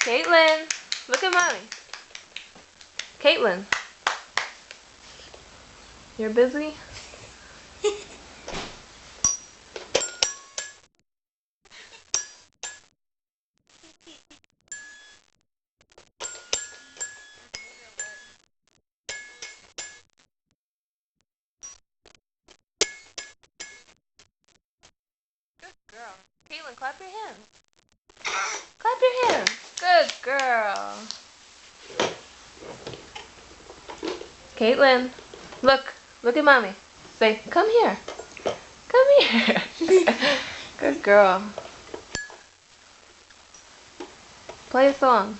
Caitlin, look at mommy. Caitlin, you're busy? Good girl. Caitlin, clap your hands. Clap your hands. Good girl. Caitlin, look at mommy. Say, come here. Come here. Good girl. Play a song.